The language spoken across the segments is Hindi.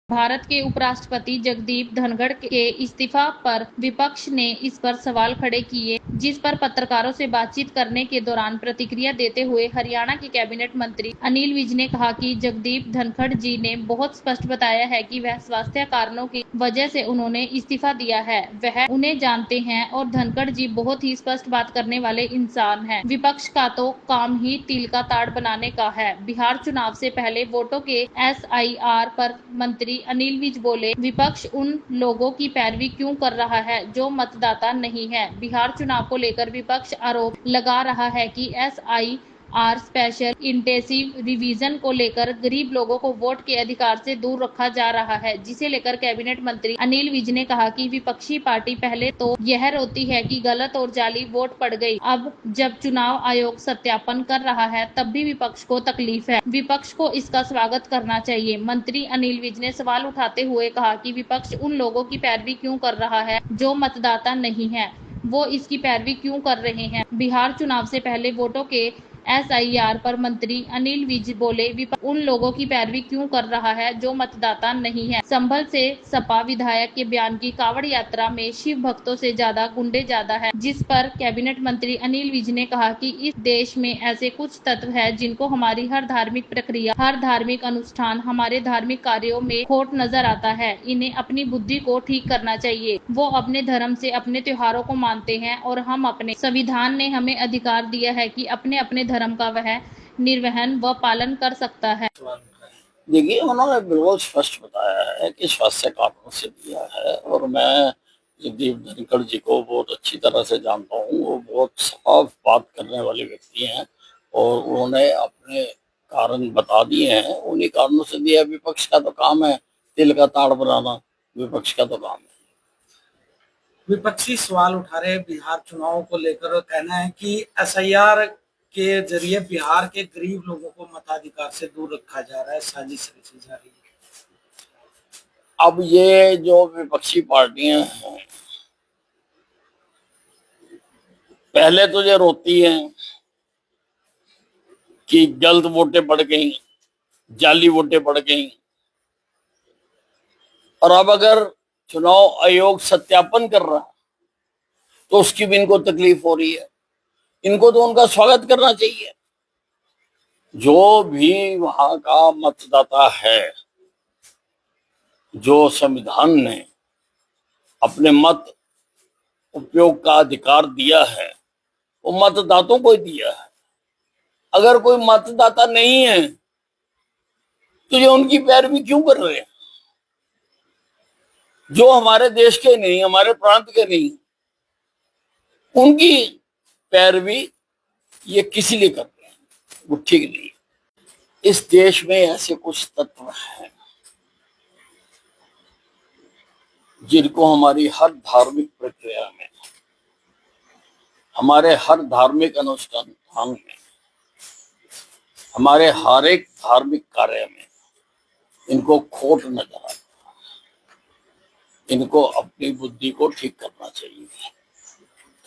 भारत के उपराष्ट्रपति जगदीप धनखड़ के इस्तीफा पर विपक्ष ने इस पर सवाल खड़े किए, जिस पर पत्रकारों से बातचीत करने के दौरान प्रतिक्रिया देते हुए हरियाणा के कैबिनेट मंत्री अनिल विज ने कहा कि जगदीप धनखड़ जी ने बहुत स्पष्ट बताया है कि वह स्वास्थ्य कारणों की वजह से उन्होंने इस्तीफा दिया है, वह उन्हें जानते हैं और धनखड़ जी बहुत ही स्पष्ट बात करने वाले इंसान हैं। विपक्ष का तो काम ही तिल का ताड़ बनाने का है। बिहार चुनाव से पहले वोटों के SIR पर मंत्री अनिल विज बोले, विपक्ष उन लोगों की पैरवी क्यों कर रहा है जो मतदाता नहीं है। बिहार चुनाव को लेकर विपक्ष आरोप लगा रहा है कि SIR स्पेशल इंटेंसिव रिवीजन को लेकर गरीब लोगों को वोट के अधिकार से दूर रखा जा रहा है, जिसे लेकर कैबिनेट मंत्री अनिल विज ने कहा कि विपक्षी पार्टी पहले तो यह रोती है कि गलत और जाली वोट पड़ गई, अब जब चुनाव आयोग सत्यापन कर रहा है तब भी विपक्ष को तकलीफ है, विपक्ष को इसका स्वागत करना चाहिए। मंत्री अनिल विज ने सवाल उठाते हुए कहा कि विपक्ष उन लोगों की पैरवी क्यों कर रहा है जो मतदाता नहीं है, वो इसकी पैरवी क्यों कर रहे हैं। बिहार चुनाव से पहले वोटों के SIR पर मंत्री अनिल विज बोले, विपक्ष उन लोगों की पैरवी क्यों कर रहा है जो मतदाता नहीं है। संभल से सपा विधायक के बयान की कांवड़ यात्रा में शिव भक्तों से ज्यादा गुंडे ज्यादा है, जिस पर कैबिनेट मंत्री अनिल विज ने कहा कि इस देश में ऐसे कुछ तत्व है जिनको हमारी हर धार्मिक प्रक्रिया, हर धार्मिक अनुष्ठान, हमारे धार्मिक कार्यों में खोट नजर आता है। इन्हें अपनी बुद्धि को ठीक करना चाहिए। वो अपने धर्म से अपने त्योहारों को मानते हैं और हम अपने संविधान ने हमें अधिकार दिया है कि अपने अपने धर्म का वह निर्वहन व पालन कर सकता है। देखिए, उन्होंने बिल्कुल स्पष्ट बताया है कि स्वास्थ्य कारणों से दिया है और मैं जगदीप धनखड़ जी को बहुत अच्छी तरह से जानता हूँ। वो बहुत साफ बात करने वाले व्यक्ति हैं और उन्होंने अपने कारण बता दिए हैं। उन्हीं कारणों से दिया। विपक्ष का तो काम है तिल का ताड़ बनाना, विपक्ष का तो काम है। विपक्षी सवाल उठा रहे बिहार चुनाव को लेकर, कहना है कि SIR के जरिए बिहार के गरीब लोगों को मताधिकार से दूर रखा जा रहा है, साजिश रची जा रही है। अब ये जो विपक्षी पार्टियां हैं, पहले तो ये रोती हैं कि गलत वोटें पड़ गई, जाली वोटें पड़ गई, और अब अगर चुनाव आयोग सत्यापन कर रहा है तो उसकी भी इनको तकलीफ हो रही है। इनको तो उनका स्वागत करना चाहिए। जो भी वहां का मतदाता है, जो संविधान ने अपने मत उपयोग का अधिकार दिया है, वो मतदाताओं को ही दिया है। अगर कोई मतदाता नहीं है तो ये उनकी पैरवी क्यों कर रहे हैं? जो हमारे देश के नहीं, हमारे प्रांत के नहीं, उनकी पैरवी ये किसी लिए कर रहे हैं, वो ठीक नहीं। इस देश में ऐसे कुछ तत्व हैं जिनको हमारी हर धार्मिक प्रक्रिया में, हमारे हर धार्मिक अनुष्ठान में, हमारे हर एक धार्मिक कार्य में इनको खोट नजर आता है। इनको अपनी बुद्धि को ठीक करना चाहिए।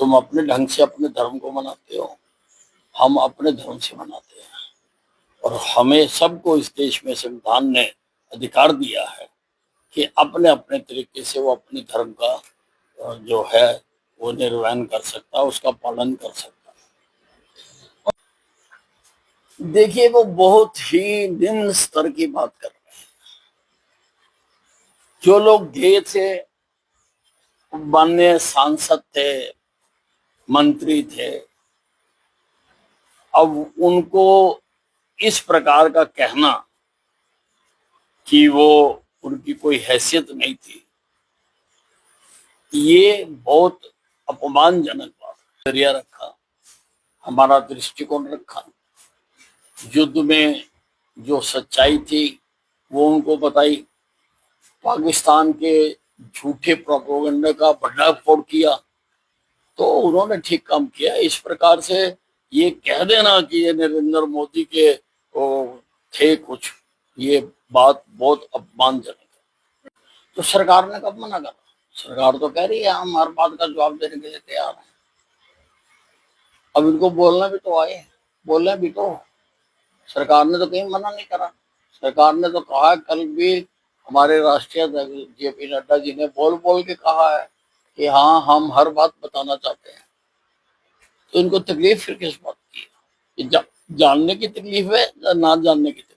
तुम अपने ढंग से अपने धर्म को मनाते हो, हम अपने धर्म से मनाते हैं, और हमें सबको इस देश में संविधान ने अधिकार दिया है कि अपने अपने तरीके से वो अपने धर्म का जो है वो निर्वहन कर सकता है, उसका पालन कर सकता है। देखिए, वो बहुत ही निम्न स्तर की बात कर रहे हैं। जो लोग गए थे, माननीय सांसद थे, मंत्री थे, अब उनको इस प्रकार का कहना कि वो उनकी कोई हैसियत नहीं थी, ये बहुत अपमानजनक बात है। नजरिया रखा, हमारा दृष्टिकोण रखा, युद्ध में जो सच्चाई थी वो उनको बताई, पाकिस्तान के झूठे प्रोपेगेंडा का भंडाफोड़ किया, तो उन्होंने ठीक काम किया। इस प्रकार से ये कह देना कि ये नरेंद्र मोदी के थे कुछ, ये बात बहुत अपमानजनक है। तो सरकार ने कब मना करा? सरकार तो कह रही है हम हर बात का जवाब देने के लिए तैयार हैं। अब इनको बोलना भी तो आए, बोलना भी तो। सरकार ने तो कहीं मना नहीं करा। सरकार ने तो कहा कल भी हमारे राष्ट्रीय अध्यक्ष जेपी नड्डा जी ने बोल बोल के कहा है कि हाँ हम हर बात बताना चाहते हैं, तो इनको तकलीफ फिर किस बात की है? जानने की तकलीफ है या ना जानने की तकलीफ?